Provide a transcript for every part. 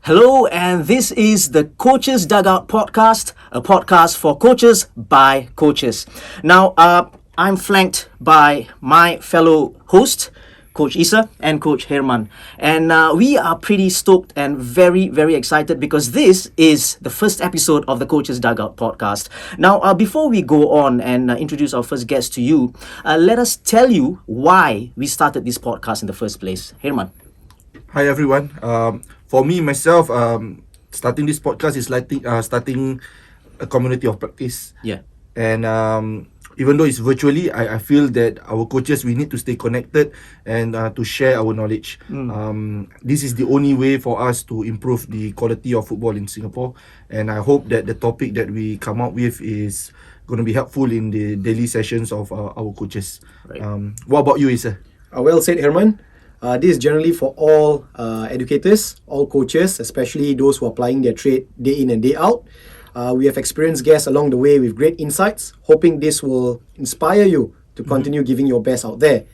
Hello, and this is the Coaches Dugout podcast, a podcast for coaches by coaches. Now, I'm flanked by my fellow host, Coach Isa and Coach Herman. And we are pretty stoked and very, very excited because this is the first episode of the Coaches Dugout podcast. Now, before we go on and introduce our first guest to you, let us tell you why we started this podcast in the first place. Herman. Hi everyone. For me myself, starting this podcast is like starting a community of practice. Yeah. And even though it's virtually, I feel that our coaches, we need to stay connected and to share our knowledge. This is the only way for us to improve the quality of football in Singapore. And I hope that the topic that we come up with is going to be helpful in the daily sessions of our coaches. Right. What about you, Isa? Well said, Herman. This is generally for all educators, all coaches, especially those who are applying their trade day in and day out. We have experienced guests along the way with great insights, hoping this will inspire you to continue giving your best out there.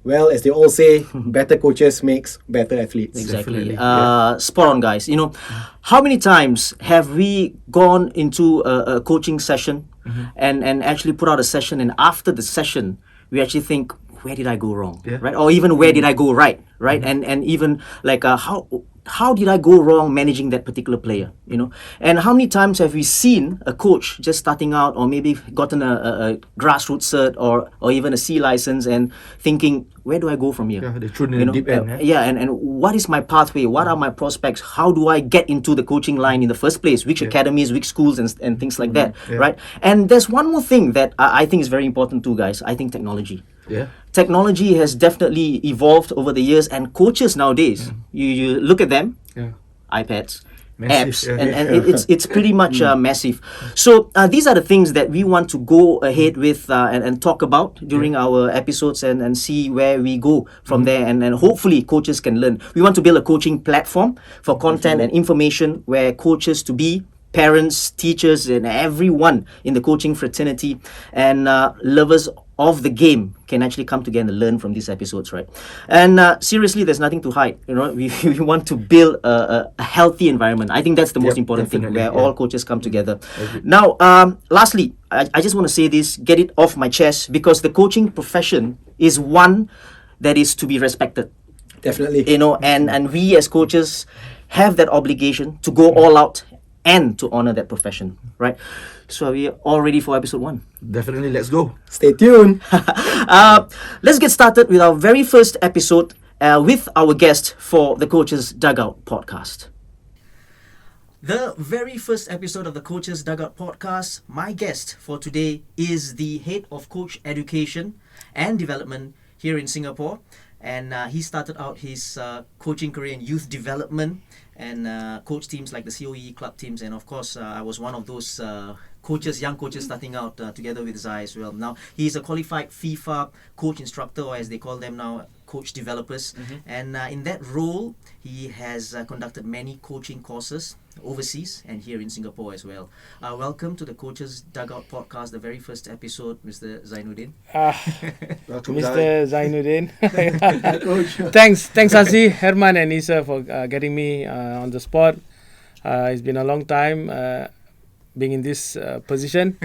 Well, as they all say, better coaches makes better athletes. Exactly. Definitely, Spot on, guys. You know, how many times have we gone into a coaching session and actually put out a session, and after the session, we actually think, where did I go wrong, right? Or even where did I go right, right? And even like how did I go wrong managing that particular player, you know? And how many times have we seen a coach just starting out, or maybe gotten a grassroots cert or even a C license, and thinking, where do I go from here? Yeah, they're thrown in the deep end. Yeah, and what is my pathway? What are my prospects? How do I get into the coaching line in the first place? Which academies, which schools, and things like that, right? And there's one more thing that I think is very important too, guys. I think technology. Yeah. Technology has definitely evolved over the years, and coaches nowadays, you look at them, iPads, Massive, apps, yeah. and it's pretty much massive. So these are the things that we want to go ahead with and talk about during our episodes and see where we go from there, and hopefully coaches can learn. We want to build a coaching platform for content and information where coaches to be, parents, teachers, and everyone in the coaching fraternity and lovers of the game can actually come together and learn from these episodes, right? And seriously, there's nothing to hide. You know, we want to build a healthy environment. I think that's the most important thing, where all coaches come together. Now, lastly, I just want to say this, get it off my chest, because the coaching profession is one that is to be respected. Definitely. You know, and we as coaches have that obligation to go all out and to honor that profession, right? So are we all ready for episode 1? Definitely, let's go. Stay tuned. Let's get started with our very first episode with our guest for the Coaches Dugout podcast. The very first episode of the Coaches Dugout podcast, my guest for today is the head of coach education and development here in Singapore. And he started out his coaching career in youth development and coach teams like the COE club teams. And of course, I was one of those coaches, young coaches starting out together with Zai as well. Now, he's a qualified FIFA coach instructor, or as they call them now, coach developers. And in that role, he has conducted many coaching courses overseas and here in Singapore as well. Welcome to the Coaches Dugout podcast, the very first episode, Mr. Zainudeen. Welcome, Mr. Zainudeen. Thanks Azi, Herman and Isa for getting me on the spot. It's been a long time being in this position.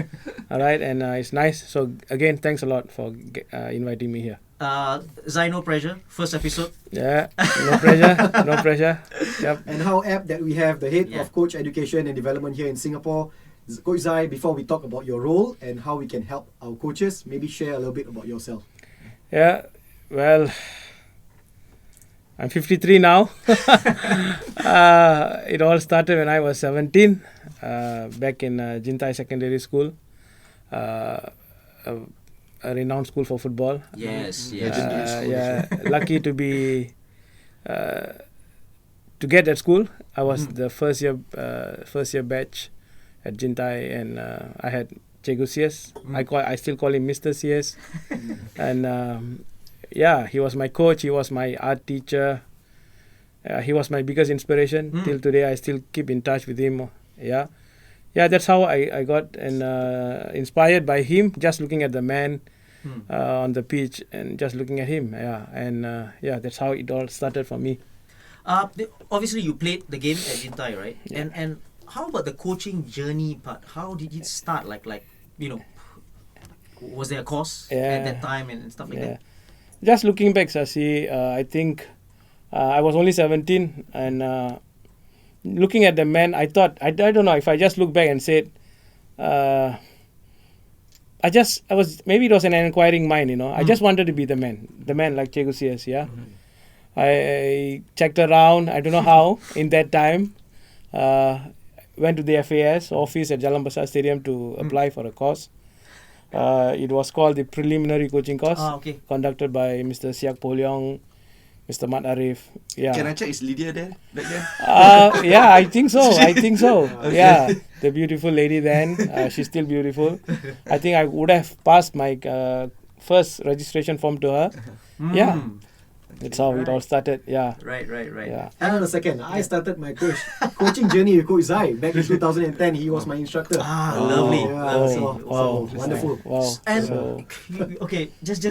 All right, and it's nice. So again, thanks a lot for inviting me here. Zai, no pressure. First episode. Yeah, no pressure, no pressure. Yep. And how apt that we have the head of coach education and development here in Singapore, Coach Zai. Before we talk about your role and how we can help our coaches, maybe share a little bit about yourself. Yeah, well, I'm 53 now. It all started when I was 17, back in Jintai Secondary School, a renowned school for football. Yes. Yeah, lucky to be to get at school. I was the first year batch at Jintai, and I had Cikgu CS. I still call him Mr. CS, and he was my coach. He was my art teacher. He was my biggest inspiration. Till today, I still keep in touch with him. Yeah, that's how I got inspired by him. Just looking at the man on the pitch and just looking at him. That's how it all started for me. Obviously you played the game at Jintai, right? Yeah. And how about the coaching journey part? How did it start? Like was there a course at that time and stuff like that? Just looking back, Sasi, I think I was only 17, and looking at the man, I thought, I don't know, if I just look back and said, maybe it was an inquiring mind, I just wanted to be the man like Cikgu CS, yeah. I checked around, I don't know how, in that time, went to the FAS office at Jalan Besar Stadium to apply for a course. It was called the preliminary coaching course, conducted by Mr. Siak Polyong, Mr. Mat Arif. Yeah. Can I check, is Lydia there back then? Yeah, I think so. Okay. Yeah, the beautiful lady then. She's still beautiful. I think I would have passed my first registration form to her. Yeah. That's how it all started. Yeah. Right. Yeah. Hang on a second. I started my coaching journey with Coach Zai back in 2010. He was my instructor. Lovely. Yeah, so Wow. wonderful. Wow. And okay, just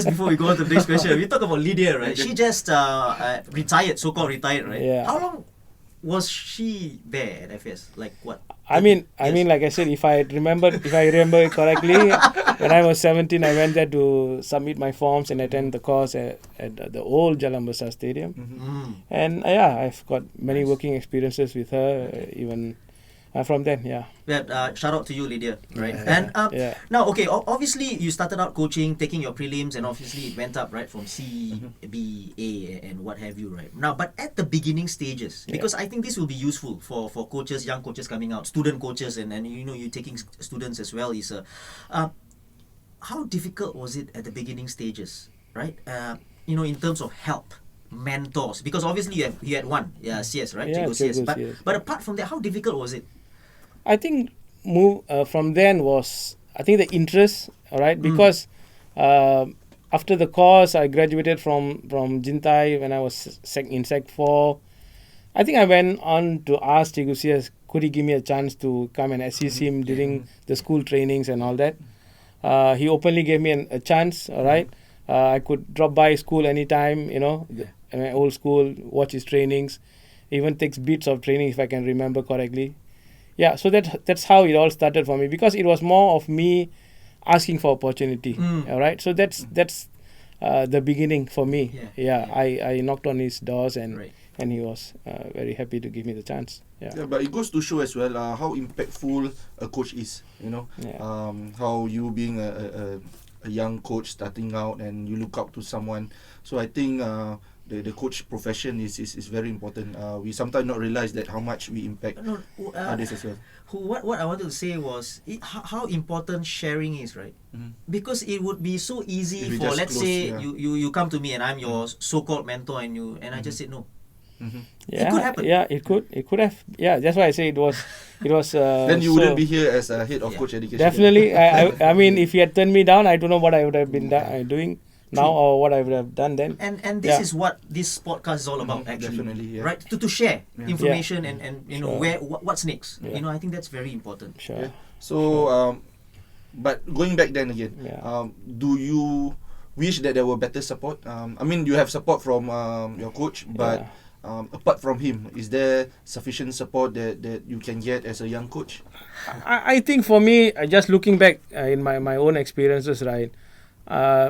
before we go on to the next question, we talk about Lydia, right? She just retired, so-called retired, right? Yeah. How long was she there at FS? Like what? I mean, like I said, if I remember it correctly, when I was 17, I went there to submit my forms and attend the course at the old Jalan Besar Stadium. And I've got many working experiences with her, even from then. Yeah. Shout out to you, Lydia. Right. And now, okay, obviously you started out coaching, taking your prelims, and obviously it went up, right, from C, B, A, and what have you, right? Now, but at the beginning stages, because I think this will be useful for coaches, young coaches coming out, student coaches, and you taking students as well, is how difficult was it at the beginning stages, right? In terms of help, mentors, because obviously you had one, CS, right? Yeah, Cikgu CS. CS. But apart from that, how difficult was it? I think from then was, I think, the interest, all right, because after the course, I graduated from Jintai when I was in Sec 4. I think I went on to ask Cikgu CS, could he give me a chance to come and assist him during the school trainings and all that. He openly gave me a chance, all right. I could drop by school anytime, my old school, watch his trainings, even takes bits of training if I can remember correctly. Yeah, so that's how it all started for me, because it was more of me asking for opportunity. All right, so that's the beginning for me. I knocked on his doors and he was very happy to give me the chance. Yeah, but it goes to show as well how impactful a coach is. How you being a young coach starting out and you look up to someone. So I think the coach profession is very important. We sometimes not realize that how much we impact others as well. What I wanted to say was how important sharing is, right? Because it would be so easy for, let's say, you come to me and I'm your so-called mentor and I just said no. Yeah, it could happen. Yeah, it could have. Yeah, that's why I say it was. Then you wouldn't be here as a head of coach education. Definitely. I mean, if he had turned me down, I don't know what I would have been doing now or what I would have done then. And this is what this podcast is all about, actually. Definitely, right? To share information and what's next. I think that's very important. Sure. So, but going back then again, do you wish that there were better support? I mean, you have support from your coach, but apart from him, is there sufficient support that you can get as a young coach? I think for me, just looking back in my own experiences, right,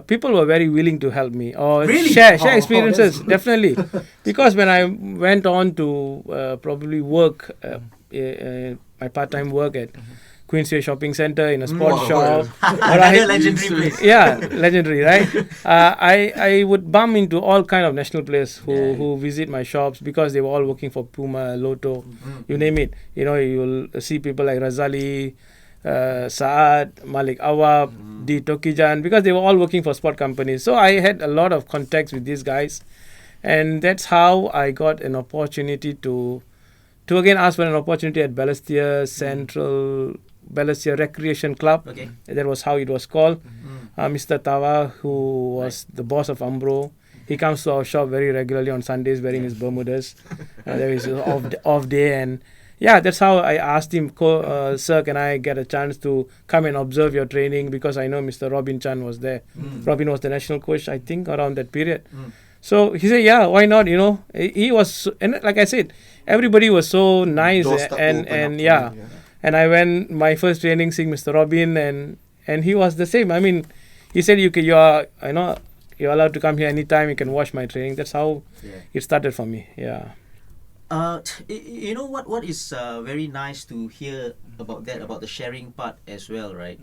people were very willing to help me or share experiences, definitely. Because when I went on to probably work, my part-time work at Queensway Shopping Centre in a sports shop. Another legendary place. Yeah, legendary, right? I would bump into all kind of national players who visit my shops because they were all working for Puma, Lotto, you name it. You'll see people like Razali, Saad, Malik Awab, D. Tokijan, because they were all working for sport companies. So I had a lot of contacts with these guys. And that's how I got an opportunity to again ask for an opportunity at Balestier Central Balestier Recreation Club. Okay. That was how it was called. Mr. Tawa, who was the boss of Umbro, he comes to our shop very regularly on Sundays wearing his Bermudas. There is his off day, and that's how I asked him, sir, can I get a chance to come and observe your training, because I know Mr. Robin Chan was there. Robin was the national coach, I think, around that period. So he said, yeah, why not? He was, and like I said, everybody was so nice, Doors start to and open up for yeah. you, And I went my first training seeing Mr. Robin, and he was the same. I mean, he said you're allowed to come here anytime. You can watch my training. That's how it started for me. Yeah. You know what is very nice to hear about that, about the sharing part as well, right?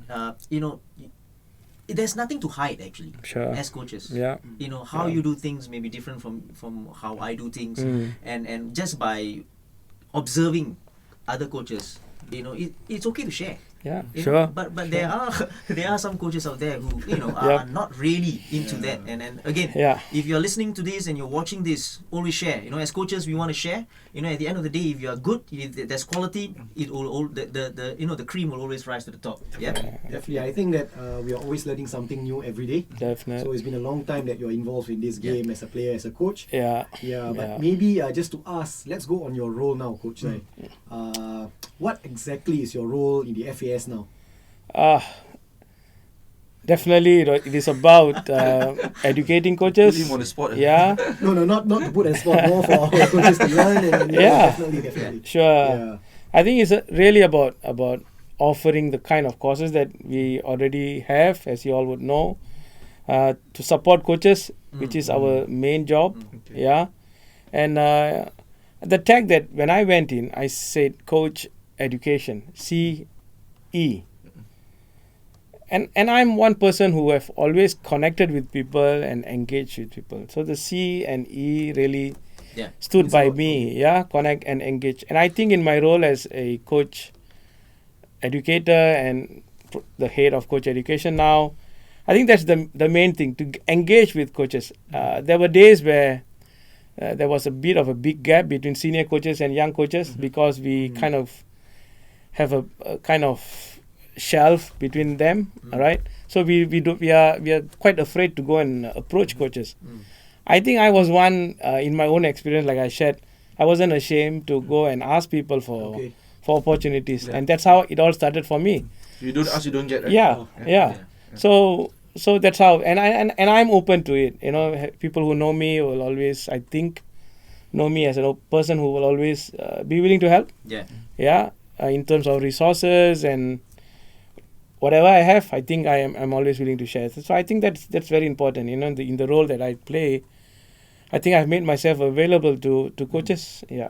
There's nothing to hide actually. Sure. As coaches. Yeah. How you do things may be different from how I do things, and just by observing other coaches, it's okay to share. Yeah, You sure. know, but there are some coaches out there who are not really into that. And again, if you're listening to this and you're watching this, always share. As coaches, we want to share. At the end of the day, if you are good, if there's quality, it will the cream will always rise to the top. Yeah. Definitely, I think that we are always learning something new every day. Definitely. So it's been a long time that you're involved in this game as a player, as a coach. Yeah. But maybe just to ask, let's go on your role now, Coach Zai. What exactly is your role in the FAS now? Definitely, it is about educating coaches. Put him on the spot. Yeah. No, not to put on spot, more for our coaches to learn. And, definitely. Sure. Yeah. I think it's really about offering the kind of courses that we already have, as you all would know, to support coaches, which is our main job. Okay. Yeah. And the tag that when I went in, I said coach education, CE. And I'm one person who have always connected with people and engaged with people. So the C and E really stood by me. Yeah, connect and engage. And I think in my role as a coach educator and the head of coach education now, I think that's the main thing, to engage with coaches. There were days where there was a bit of a big gap between senior coaches and young coaches because we kind of have a kind of shelf between them, right? So we are quite afraid to go and approach coaches. I think I was one in my own experience, like I shared, I wasn't ashamed to go and ask people for opportunities, and that's how it all started for me. You don't ask, you don't get, right? Yeah. So that's how, and I'm open to it. People who know me will always, I think, know me as a person who will always be willing to help. Yeah. In terms of resources and whatever I have, I think I'm always willing to share. So I think that's very important. In the role that I play, I think I've made myself available to coaches. Yeah.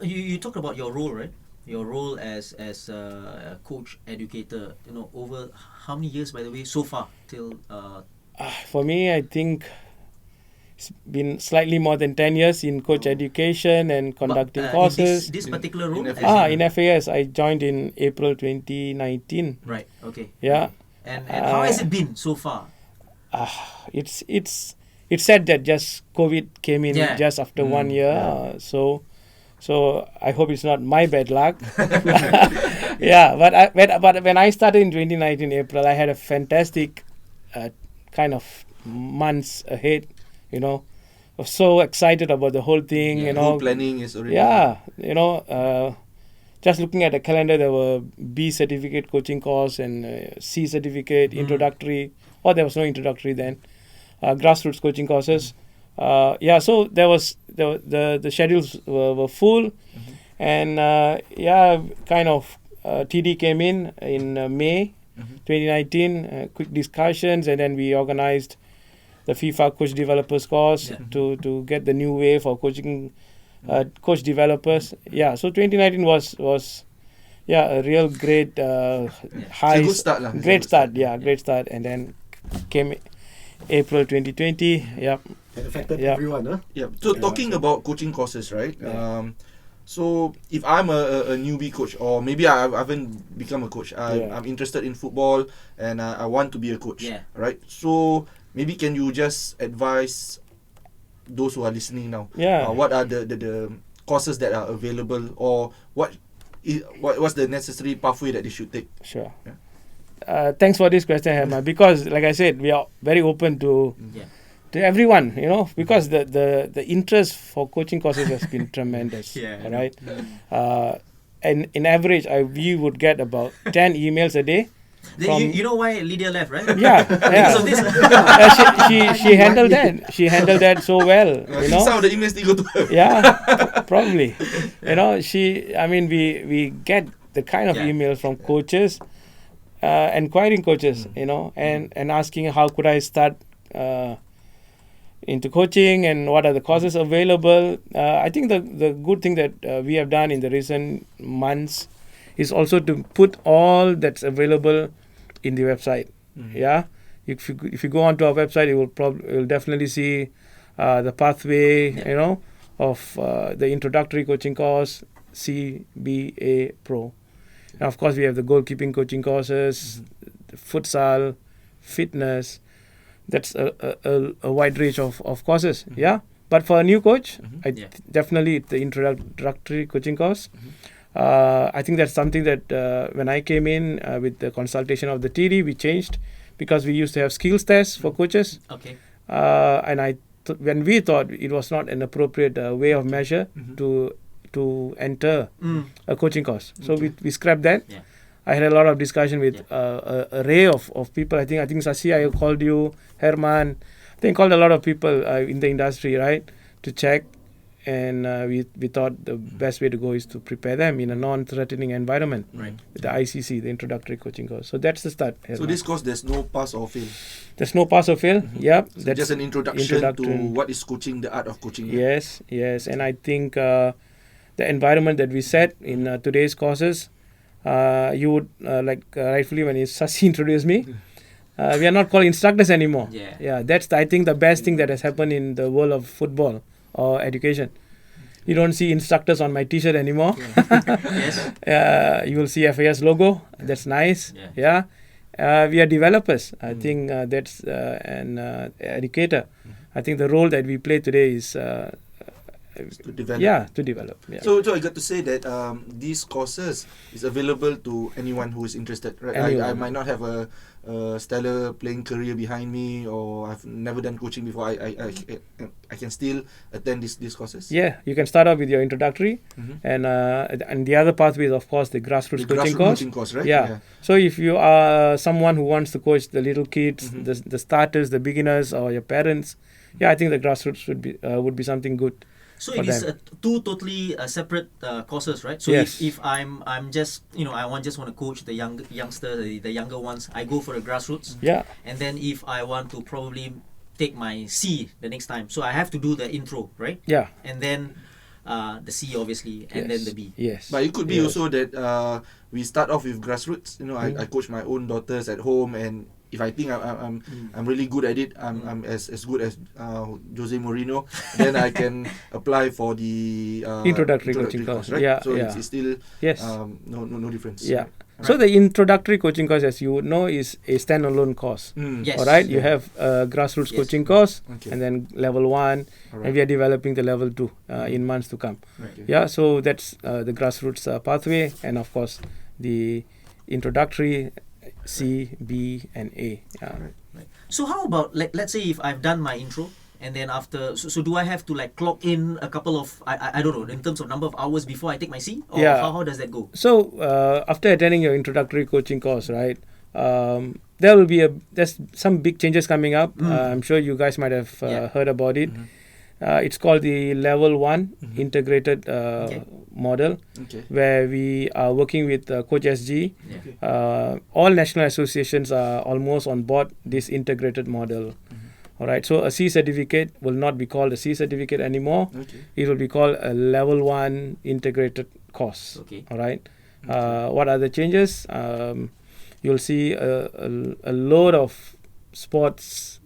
You talked about your role, right? Your role as a coach educator. Over how many years, by the way, so far till? For me, I think it's been slightly more than 10 years in coach education and conducting courses. This particular role? In FAS, I joined in April 2019. Right. Okay. Yeah. And how has it been so far? It's said that just COVID came in just after 1 year. So I hope it's not my bad luck. Yeah. But when I started in 2019 April, I had a fantastic kind of months ahead. I was so excited about the whole thing. Whole planning is already. Yeah. Just looking at the calendar, there were B certificate coaching course and C certificate introductory. There was no introductory then. Grassroots coaching courses. So there was the schedules were full, and kind of TD came in May 2019. Quick discussions, and then we organized the FIFA Coach Developers course to get the new way for coaching coach developers. Yeah, so 2019 was a real great high, good start, great start. Yeah, great start, and then came April 2020. Yeah, it affected everyone, huh? Yeah. So talking about coaching courses, right? So if I'm a newbie coach, or maybe I haven't become a coach, I'm interested in football and I want to be a coach, right? So maybe can you just advise those who are listening now? What are the courses that are available, or what's the necessary pathway that they should take? Sure. Thanks for this question, Herma, because like I said, we are very open to everyone, because the interest for coaching courses has been tremendous. Right? And in average, we would get about 10 emails a day You know why Lydia left, right? Yeah, Because of this. she handled that. She handled that so well. I think some of the emails they go to her. Yeah, probably. We get the kind of emails from coaches, inquiring coaches, and asking how could I start into coaching and what are the courses available. I think the good thing that we have done in the recent months is also to put all that's available in the website. Yeah, if you go onto our website, you will definitely see the pathway, of the introductory coaching course, CBA Pro. And of course, we have the goalkeeping coaching courses, futsal, fitness. That's a wide range of courses. Yeah, but for a new coach, definitely the introductory coaching course. I think that's something that when I came in with the consultation of the TD, we changed because we used to have skills tests for coaches. Okay. And when we thought it was not an appropriate way of measure to enter a coaching course, so we scrapped that. Yeah. I had a lot of discussion with an array of people. I think Sasi, I called you, Herman. I think called a lot of people in the industry, right, to check. And we thought the best way to go is to prepare them in a non-threatening environment. Right. With the ICC, the introductory coaching course. So that's the start. So this course, there's no pass or fail. There's no pass or fail. Yep. So That's just an introduction to what is coaching, the art of coaching. Yes. And I think the environment that we set in today's courses, you would, rightfully when Sasi introduced me, we are not called instructors anymore. Yeah. That's, I think, the best thing that has happened in the world of football or education. You don't see instructors on my t-shirt anymore. Yes. You will see FAS logo. That's nice. Yeah. We are developers. I think that's an educator. I think the role that we play today is to develop. Yeah, to develop. Yeah. So I got to say that these courses is available to anyone who is interested. Right? I might not have a stellar playing career behind me, or I've never done coaching before. I can still attend these courses. Yeah, you can start off with your introductory, and the other pathway is of course the grassroots coaching course. Right? Yeah. So if you are someone who wants to coach the little kids, the starters, the beginners, or your parents, I think the grassroots would be something good. So it is two totally separate courses, right? So Yes. if I'm just I just want to coach the youngster, the younger ones, I go for the grassroots. Yeah. And then if I want to probably take my C the next time, so I have to do the intro, right? Yeah. And then the C obviously, and then the B. Yes. But it could be also that we start off with grassroots. I coach my own daughters at home, and if I think I'm really good at it, I'm as good as Jose Mourinho, then I can apply for the introductory coaching course, right? Yeah, so yeah. it's still Yes. no difference. Yeah. So the introductory coaching course, as you would know, is a standalone course. Yes. All right. You have a grassroots coaching course, Okay. and then level 1, and we are developing the level 2 in months to come. Okay. Yeah. So that's the grassroots pathway, and of course the introductory C, B, and A. Yeah. Right. So how about let's say if I've done my intro, and then after, so do I have to clock in a couple of I don't know, in terms of number of hours before I take my C, or how does that go? So after attending your introductory coaching course, right, there's some big changes coming up. I'm sure you guys might have heard about it. It's called the level 1 integrated model, where we are working with Coach SG. All national associations are almost on board this integrated model. All right, so a C certificate will not be called a C certificate anymore. It will be called a level 1 integrated course. All right. What are the changes? You'll see a load of sports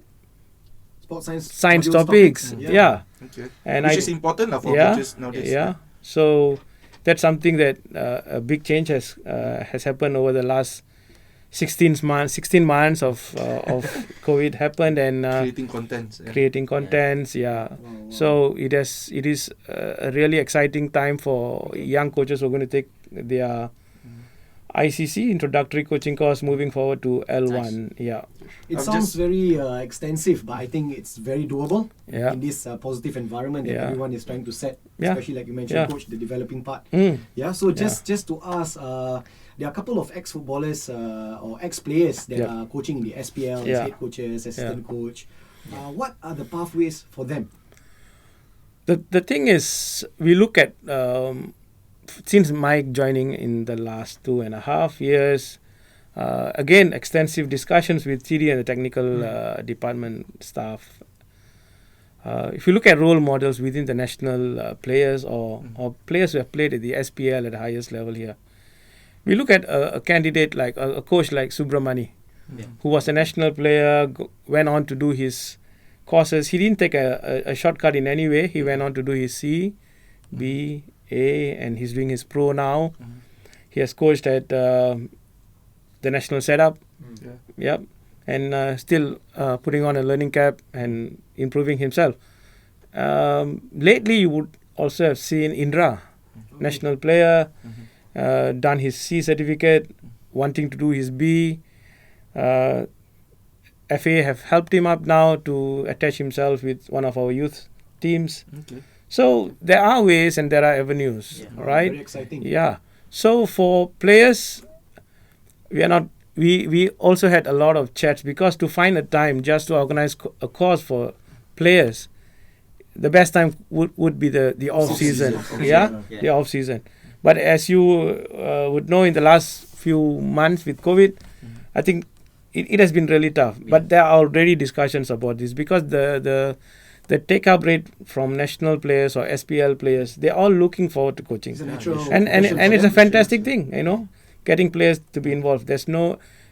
science topics. Yeah. Okay. And which is important for coaches nowadays. Yeah. So that's something that a big change has happened over the last 16 months of COVID happened, and creating contents. Wow. So it is a really exciting time for young coaches who are going to take their ICC introductory coaching course moving forward to L1. Yeah. It sounds very extensive, but I think it's very doable in this positive environment that everyone is trying to set, especially like you mentioned, Coach, the developing part. Yeah. So just to ask, there are a couple of ex-footballers or ex-players that are coaching in the SPL as head coaches, assistant coach. What are the pathways for them? The thing is, we look at since Mike joining in the last 2.5 years, again extensive discussions with TD and the technical department staff. If you look at role models within the national players or players who have played at the SPL at the highest level here, we look at a candidate like a coach like Subramani, who was a national player, went on to do his courses. He didn't take a shortcut in any way. He went on to do his C, B, A, and he's doing his pro now. He has coached at the national setup. And still putting on a learning cap and improving himself. Lately, you would also have seen Indra, national player, done his C certificate, wanting to do his B. FA have helped him up now to attach himself with one of our youth teams. So there are ways and there are avenues, right? Very exciting. Yeah. So for players, we also had a lot of chats, because to find a time just to organize a course for players, the best time would be the off season. The off season. But as you would know, in the last few months with COVID, I think it has been really tough. But there are already discussions about this, because the take-up rate from national players or SPL players, they're all looking forward to coaching. It's a natural And it's a fantastic thing, getting players to be involved.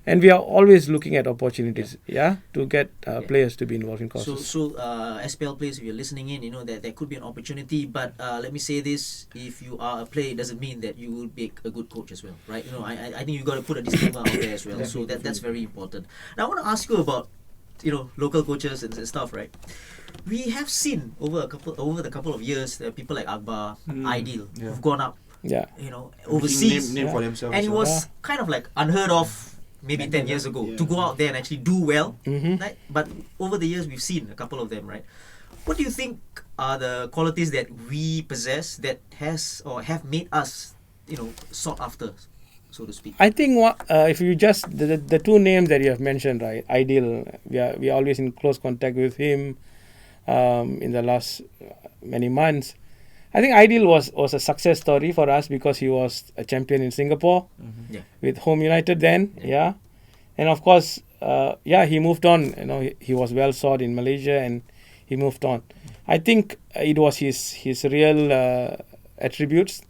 And we are always looking at opportunities, to get players to be involved in courses. So SPL players, if you're listening in, that there could be an opportunity. But let me say this: if you are a player, it doesn't mean that you will be a good coach as well, right? I think you've got to put a disclaimer out there as well. So that's very important. Now I want to ask you about local coaches and stuff, right? We have seen over the couple of years, people like Akbar, Aidil, who've gone up, overseas, name for themselves. and it was kind of like unheard of. Maybe 10 years ago, to go out there and actually do well, right? But over the years, we've seen a couple of them, right? What do you think are the qualities that we possess that has or have made us, sought after, so to speak? I think if you just the two names that you have mentioned, right? Aidil, we are always in close contact with him in the last many months. I think Aidil was a success story for us, because he was a champion in Singapore with Home United then, and of course, he moved on. He was well sought in Malaysia, and he moved on. I think it was his real attributes,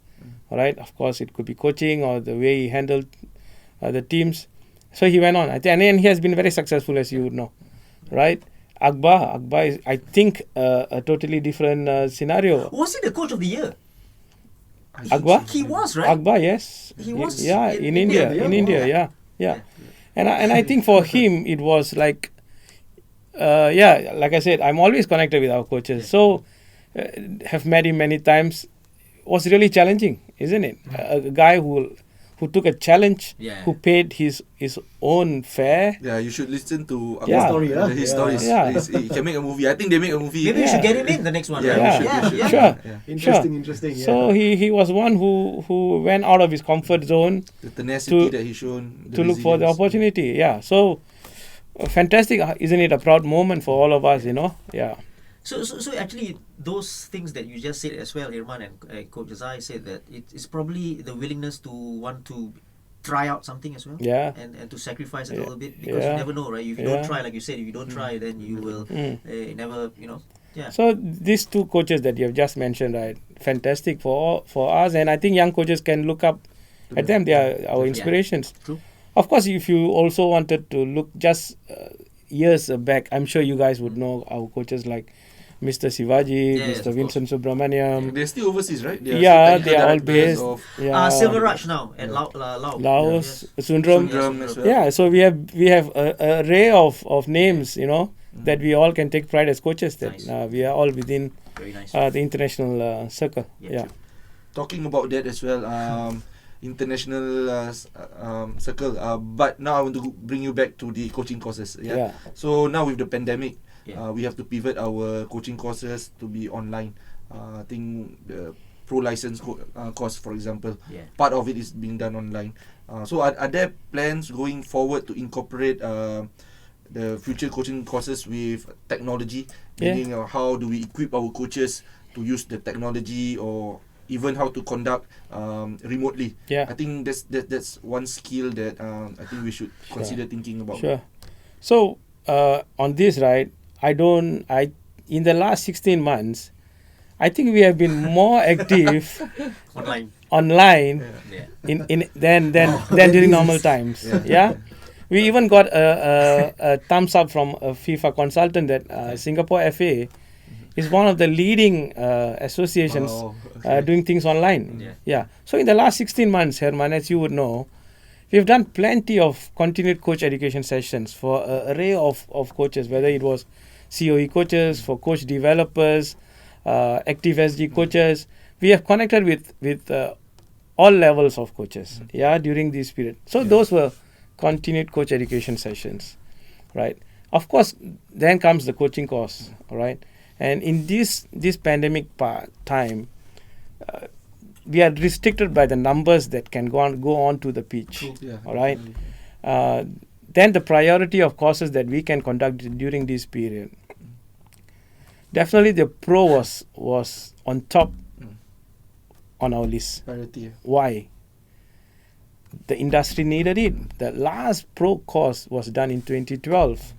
right? Of course, it could be coaching or the way he handled the teams. So he went on, and then he has been very successful, as you would know, right? Akbar is, I think, a totally different scenario. Was he the coach of the year? Akbar? He was, right? Akbar, yes. He was in India. And I think for him it was like, like I said, I'm always connected with our coaches. So have met him many times. Was really challenging, isn't it? A guy who took a challenge, who paid his own fare. Yeah, you should listen to his stories. He can make a movie. I think they make a movie. Maybe we should get him in the next one. Sure. Interesting. So he was one who went out of his comfort zone. The tenacity that he shown. To look for the opportunity. So fantastic, isn't it? A proud moment for all of us, So actually, those things that you just said as well, Irman and Coach Jazai said that it's probably the willingness to want to try out something as well, and to sacrifice a little bit, because you never know, right? If you don't try, like you said, if you don't try, then you will never, So these two coaches that you have just mentioned, right, fantastic for us, and I think young coaches can look up at them. They are our inspirations. True. Of course, if you also wanted to look just years back, I'm sure you guys would know our coaches like Mr. Shivaji, Mr. Vincent Subramaniam. They're still overseas, right? They are all based. Silver Raj now at Laos, Sundram. As well. Yeah, so we have a array of names, that we all can take pride as coaches. That we are all within the international circle. Talking about that as well, international circle. But now I want to bring you back to the coaching courses. So now with the pandemic, we have to pivot our coaching courses to be online. I think pro license course, for example. Yeah. Part of it is being done online. So are there plans going forward to incorporate the future coaching courses with technology? Meaning how do we equip our coaches to use the technology, or even how to conduct remotely? Yeah. I think that's one skill that I think we should consider thinking about. Sure. So on this, right, in the last 16 months, I think we have been more active online than during normal times. Yeah. We even got a thumbs up from a FIFA consultant that Singapore FA is one of the leading associations doing things online. Yeah. So in the last 16 months, Herman, as you would know, we've done plenty of continued coach education sessions for an array of coaches, whether it was COE coaches, for coach developers, active SG coaches. We have connected with all levels of coaches, during this period. So those were continued coach education sessions, right? Of course, then comes the coaching course, all right? And in this pandemic time, we are restricted by the numbers that can go on to the pitch, all right? Then the priority of courses that we can conduct during this period. Definitely the pro was on top on our list. Priority. Why? The industry needed it. The last pro course was done in 2012.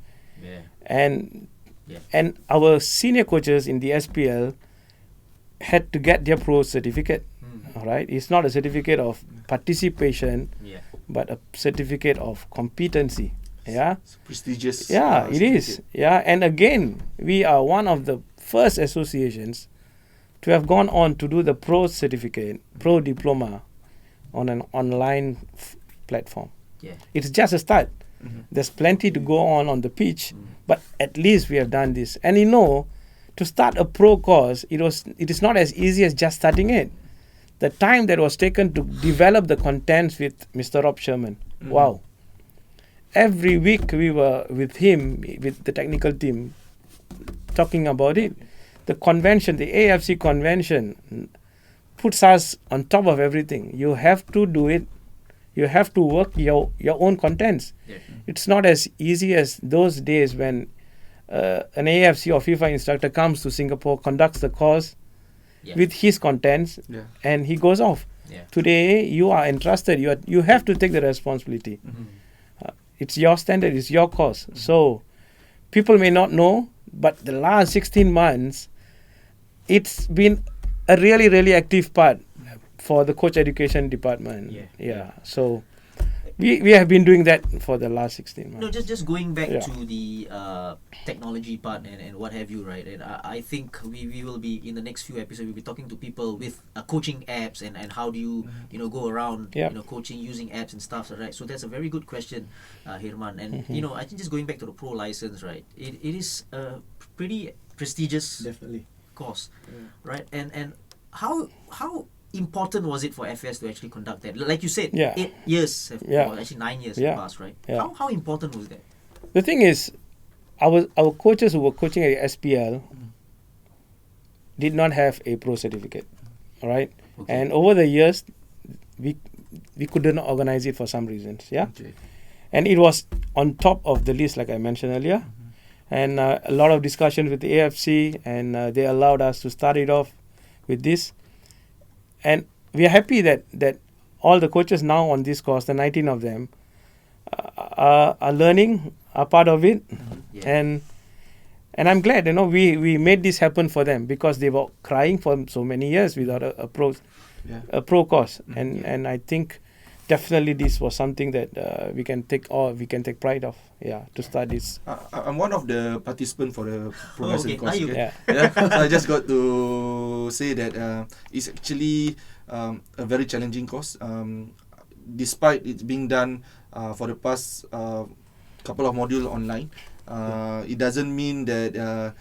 And our senior coaches in the SPL had to get their pro certificate. All right, it's not a certificate of participation, but a certificate of competency. Yeah, it's prestigious. Yeah, it is. Yeah, and again, we are one of the first associations to have gone on to do the pro certificate, pro diploma, on an online platform. It's just a start. There's plenty to go on the pitch, but at least we have done this. And to start a pro course, it is not as easy as just starting it. The time that was taken to develop the contents with Mr. Rob Sherman, wow. Every week we were with him, with the technical team, talking about it. The convention, the AFC convention, puts us on top of everything. You have to do it. You have to work your own contents. It's not as easy as those days when an AFC or FIFA instructor comes to Singapore, conducts the course with his contents, and he goes off. Today, you are entrusted. You have to take the responsibility. It's your standard. It's your course. So, people may not know, but the last 16 months, it's been a really, really active part for the coach education department. So we have been doing that for the last 16 months. No, just going back to the technology part and what have you, right? And I think we will be, in the next few episodes, we'll be talking to people with coaching apps and how do you go around coaching using apps and stuff, right? So that's a very good question, Herman. And I think just going back to the pro license, right? It is a pretty prestigious course, right? And how important was it for FS to actually conduct that? Like you said, 8 years, or actually 9 years have passed, right? How important was that? The thing is, our coaches who were coaching at the SPL did not have a pro certificate, all right? And over the years, we couldn't organize it for some reasons, and it was on top of the list, like I mentioned earlier, and a lot of discussions with the AFC, and they allowed us to start it off with this. And we are happy that all the coaches now on this course, the 19 of them, are learning, are part of it. And I'm glad, we made this happen for them, because they were crying for so many years without a pro course. And I think definitely this was something that we can take pride of, to start this. I'm one of the participants for the pro license course. So I just got to say that it's actually a very challenging course. Despite it being done for the past couple of modules online, it doesn't mean that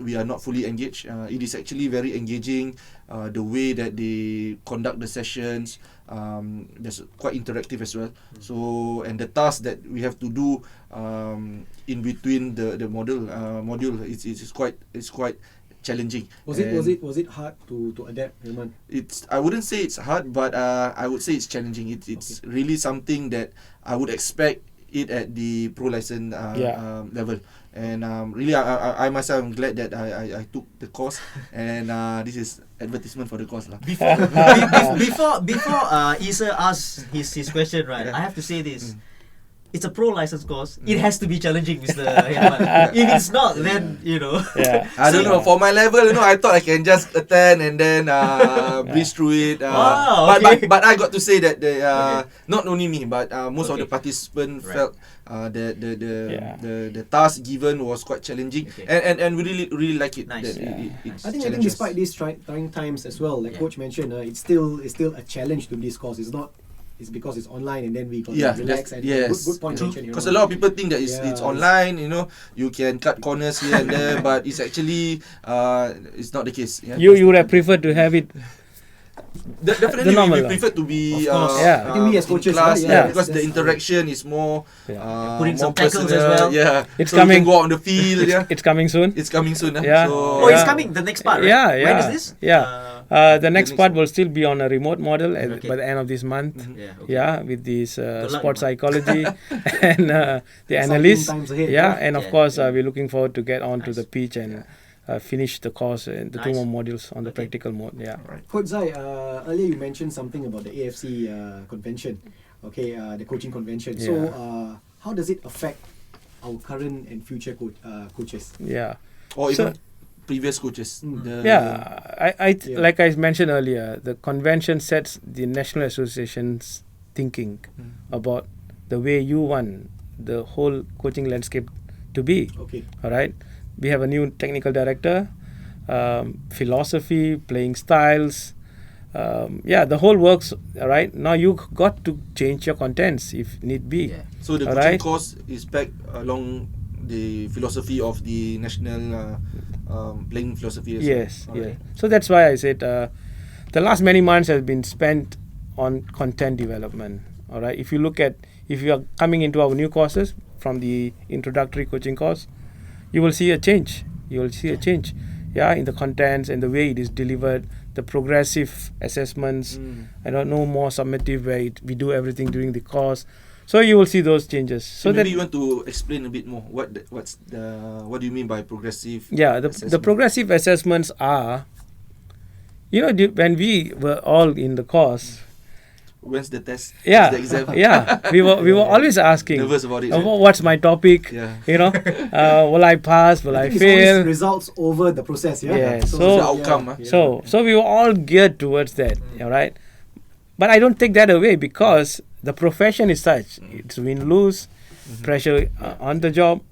we are not fully engaged. It is actually very engaging. The way that they conduct the sessions, that's quite interactive as well. So, and the task that we have to do in between the module, it's quite challenging. Was it hard to adapt, Herman? I wouldn't say it's hard, but I would say it's challenging. It's really something that I would expect it at the pro license level. And really, I myself am glad that I took the course, and this is advertisement for the course lah. Before Isa asks his question, right? I have to say this. It's a pro license course. It has to be challenging, Mr. Herman. If it's not, then I don't know. For my level, I thought I can just attend and then breeze through it. But I got to say that not only me, but most of the participants felt that the task given was quite challenging, and we really like it. Nice. I think despite these trying times as well, like Coach mentioned, it's still a challenge to this course. It's because it's online and then we can relax and good point mentioned. Because a lot of people think that it's online, you can cut corners here and there, but it's actually it's not the case. Yeah? You would have preferred to have it. Definitely, we prefer to be I think we as coaches, class, because the interaction is more putting some more tackles personal. as well. Yeah, It's so coming. You can go out on the field. It's coming soon. It's coming soon. Yeah. So, it's coming. The next part, right? When is this? The next part will still be on a remote model by the end of this month. With this sports psychology and the analysts. Times ahead, and of course we're looking forward to get onto the pitch and finish the course and the 2 more modules on the practical mode. Right. Coach Zai, earlier you mentioned something about the AFC convention, the coaching convention. So how does it affect our current and future coaches? Or even previous coaches. Like I mentioned earlier, the convention sets the National Association's thinking about the way you want the whole coaching landscape to be. All right. We have a new technical director, philosophy, playing styles, the whole works. All right. Now you got to change your contents if need be. So the coaching course is back along the philosophy of the national playing philosophy as well. Yes. So that's why I said the last many months has been spent on content development. All right. If you are coming into our new courses from the introductory coaching course, you will see a change. In the contents and the way it is delivered, the progressive assessments. I don't know, more summative where we do everything during the course. So you will see those changes. So maybe you want to explain a bit more what do you mean by progressive? The progressive assessments are, when we were all in the course. When's the test? When's the exam? we were always asking. Nervous about it. What's my topic? Will I pass? Will I fail? Results over the process. So the outcome. So we were all geared towards that. All right, but I don't take that away because the profession is such. It's win-lose, pressure on the job.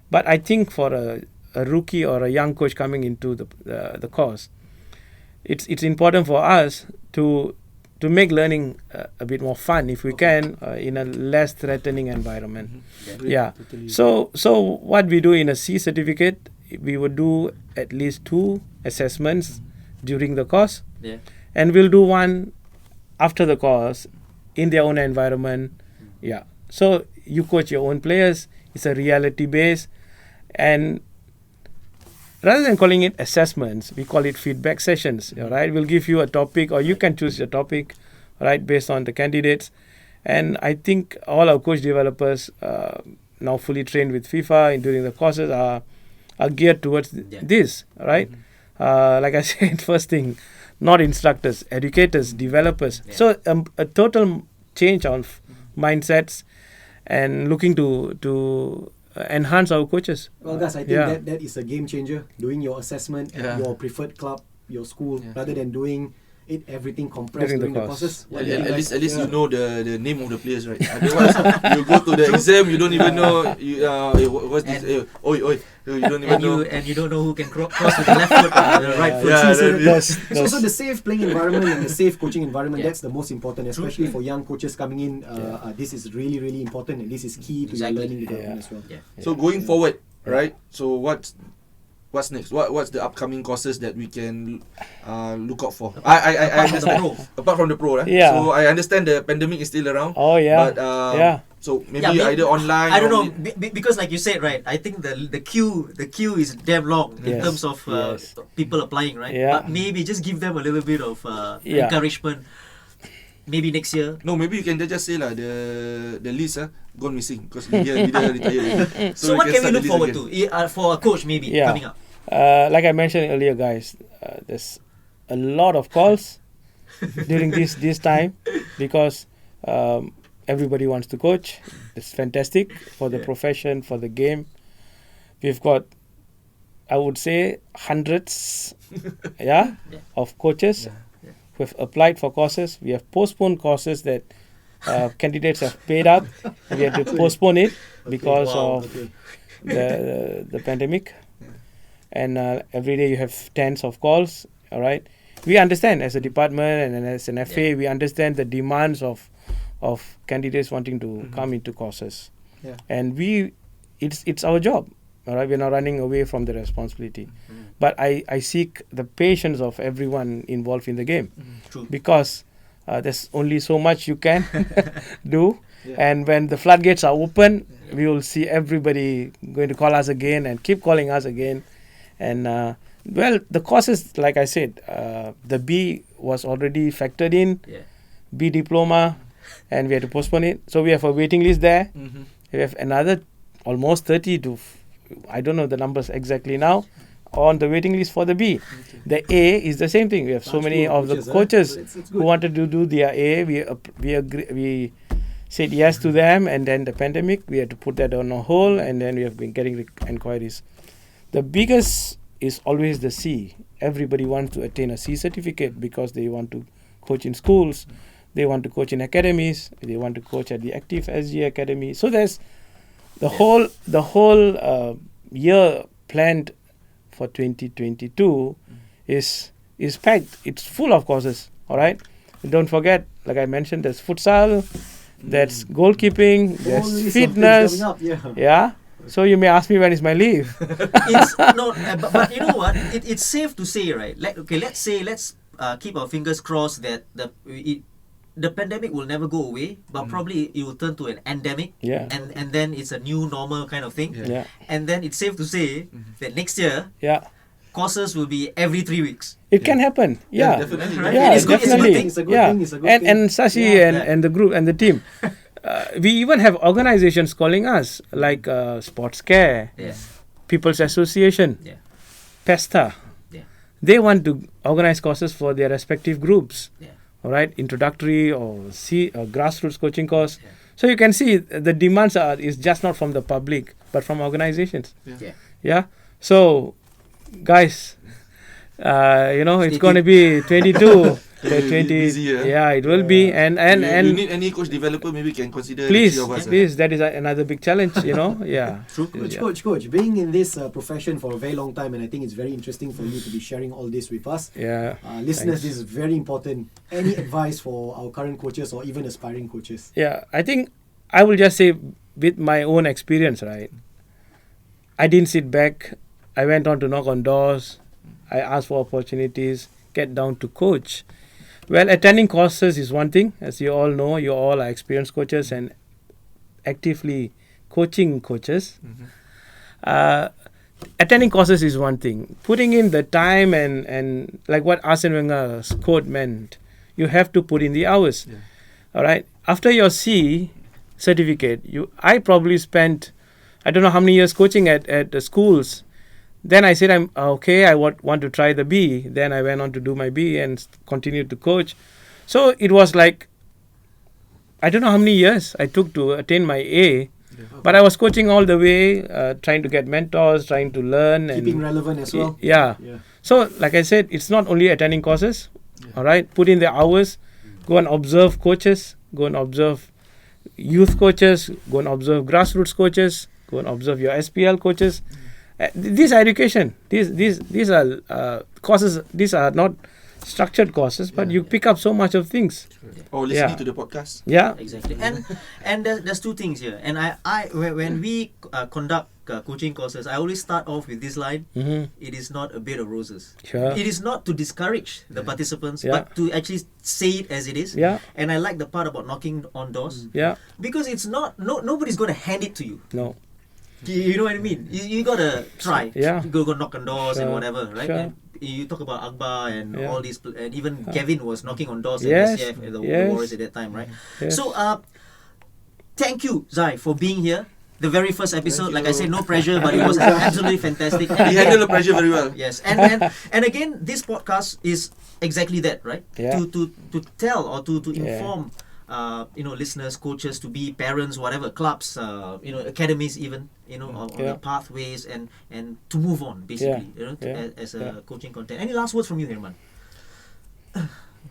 But I think for a rookie or a young coach coming into the course, it's important for us to make learning a bit more fun if we can in a less threatening environment. So what we do in a C certificate, we would do at least 2 assessments during the course, and we'll do 1 after the course in their own environment. So you coach your own players. It's a reality base, and rather than calling it assessments, we call it feedback sessions. All right, we'll give you a topic, or you can choose your topic, right, based on the candidates. And I think all our coach developers now fully trained with FIFA and during the courses are geared towards this. Right, like I said, first thing, not instructors, educators, developers. So a total change on mindsets and looking to enhance our coaches. Well, guys, I think that is a game changer. Doing your assessment at your preferred club, your school, rather than doing it everything compressed during the courses. At least you know the name of the players, right? Otherwise, you go to the exam, you don't even know what's this. You don't even know. And you don't know who can cross with the left foot or the right foot. So the safe playing environment and the safe coaching environment, that's the most important, especially for young coaches coming in. This is really, really important, and this is key to your learning development as well. So going forward, right? So what's next? What's the upcoming courses that we can look out for? I understand. Apart from the pro, Yeah. So I understand the pandemic is still around. Oh yeah. But Yeah. so maybe either online. I don't or know because like you said, right? I think the queue is damn long in Yes. terms of people applying, right? Yeah. But maybe just give them a little bit of Yeah. encouragement. Maybe next year. No, maybe you can just say lah the list gone missing because Lydia retired. So what can we start the look list forward again. to for a coach maybe Yeah. coming up? Like I mentioned earlier, guys, there's a lot of calls during this time because everybody wants to coach. It's fantastic for the profession, for the game. We've got, I would say, hundreds, of coaches who have applied for courses. We have postponed courses that candidates have paid up. We had to postpone it because of the pandemic. And every day you have tens of calls. All right, we understand as a department and as an FA, we understand the demands of candidates wanting to come into courses. Yeah. And it's our job. All right, we're not running away from the responsibility. But I seek the patience of everyone involved in the game True. because there's only so much you can do. Yeah. And when the floodgates are open, we will see everybody going to call us again and keep calling us again. And the courses, like I said, the B was already factored in, Yeah. B diploma, and we had to postpone it. So we have a waiting list there. Mhm. We have another almost 30 to, I don't know the numbers exactly now, on the waiting list for the B. The A is the same thing. We have so Large many pool of the coaches, coaches It's who good. wanted to do their A. We said yes to them, and then the pandemic, we had to put that on a hold, and then we have been getting inquiries. The biggest is always the C. Everybody wants to attain a C certificate because they want to coach in schools, they want to coach in academies, they want to coach at the Active SG Academy. So there's the whole year planned for 2022 is packed. It's full of courses. All right. And don't forget, like I mentioned, there's futsal, there's goalkeeping, Whole there's list of things fitness. coming up, Yeah. So you may ask me when is my leave. It's no, but you know what? It's safe to say, right? Let's keep our fingers crossed that the pandemic will never go away, but probably it will turn to an endemic. Yeah. And then it's a new normal kind of thing. Yeah. And then it's safe to say that next year Yeah. courses will be every 3 weeks. It can happen. Yeah. definitely. Right? Yeah, It's good- it's a good definitely. thing. It's a good yeah. thing, it's a good and thing. and Sashi Yeah. and the group and the team. We even have organizations calling us like Sports Care, Yeah. People's Association, Yeah. PESTA. Yeah. They want to organize courses for their respective groups. Yeah. All right, introductory or grassroots coaching course. Yeah. So you can see the demands is just not from the public but from organizations. Yeah. Yeah. So, guys, it's going to be 22. Yeah, you'll be 20. busy, Yeah, it will be. And you need any coach developer, maybe can consider please, the three of us. please, that is another big challenge. Yeah. True. Coach, being in this profession for a very long time, and I think it's very interesting for you to be sharing all this with us. Yeah. Listeners, Thanks. this is very important. Any advice for our current coaches or even aspiring coaches? Yeah, I think I will just say with my own experience, right? I didn't sit back. I went on to knock on doors. I asked for opportunities, get down to coach. Well, attending courses is one thing. As you all know, you all are experienced coaches and actively coaching coaches. Attending courses is one thing. Putting in the time and like what Arsene Wenger's quote meant, you have to put in the hours. Yeah. All right. After your C certificate, I probably spent, I don't know how many years coaching at the schools. Then I said, I'm okay, I want to try the B. Then I went on to do my B and continued to coach. So it was like, I don't know how many years I took to attain my A. But I was coaching all the way, trying to get mentors, trying to learn. Keeping and relevant as well. Yeah. So like I said, it's not only attending courses. All right. Put in the hours. Go and observe coaches. Go and observe youth coaches. Go and observe grassroots coaches. Go and observe your SPL coaches. This education, these are courses. These are not structured courses, but you pick up so much of things. Or listening to the podcast. Yeah. Exactly. And there's two things here. And I when we conduct coaching courses, I always start off with this line: Mm-hmm. "It is not a bed of roses." Sure. It is not to discourage the participants, Yeah. but to actually say it as it is. Yeah. And I like the part about knocking on doors, Yeah. because it's not nobody's going to hand it to you. No. You know what I mean? You gotta try. Yeah. Go knock on doors and Sure. whatever, right? Sure. And you talk about Akbar and Yeah. all these, and even Kevin was knocking on doors Yes. at SCF, the Yes. Warriors at that time, right? Yes. So, thank you, Zai, for being here. The very first episode, Thank like I you. said, no pressure, but it was absolutely fantastic. And He again- handled the pressure very well. Yes, and again, this podcast is exactly that, right? Yeah. To tell or to inform, listeners, coaches, to be parents, whatever, clubs, academies, even, on Yeah. the pathways and to move on, basically, Yeah. as Yeah. a coaching content. Any last words from you, Herman?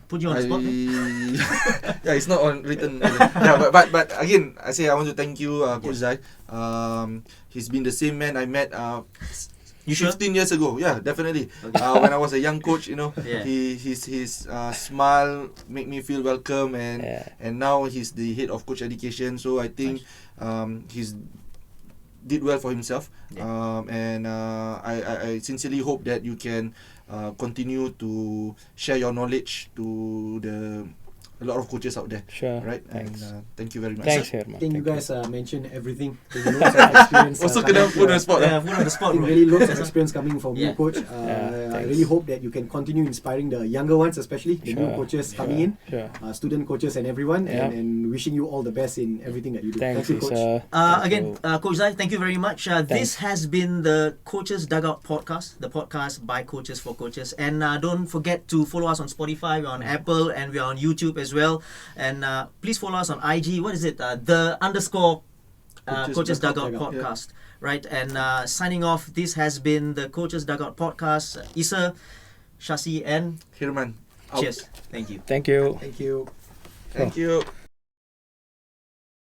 Put you on the spot. man. Yeah, it's not on written. Yeah, but again, I want to thank you, Coach Zai. He's been the same man I met. You sure? 15 years ago, yeah, definitely. Okay. When I was a young coach, Yeah. his smile make me feel welcome, and now he's the head of coach education. So I think he's did well for himself. Yeah. And I sincerely hope that you can continue to share your knowledge to a lot of coaches out there. Sure. Right. Thanks. And thank you very much. Thanks, I Herman. think you Thank guys mentioned everything. The notes of experience. Also kena put on the spot. Yeah, put on the I spot, think bro. really loads of experience coming from Yeah. you, coach. Yeah, I thanks. really hope that you can continue inspiring the younger ones, especially the new Sure, coaches sure, coming in, sure. student coaches and everyone, Yeah. and wishing you all the best in everything that you do. Thanks, Thank you, coach. Isa. Again, Coach Zai, thank you very much. This has been the Coaches Dugout podcast, the podcast by coaches for coaches. And don't forget to follow us on Spotify, we're on Apple, and we're on YouTube as well. And please follow us on IG. What is it? The _ Coaches Dugout Dugout, podcast. Right? And signing off, this has been the Coaches Dugout podcast. Isa, Shasi, and Herman. Out. cheers. Thank you. Thank you. Thank you. Thank you.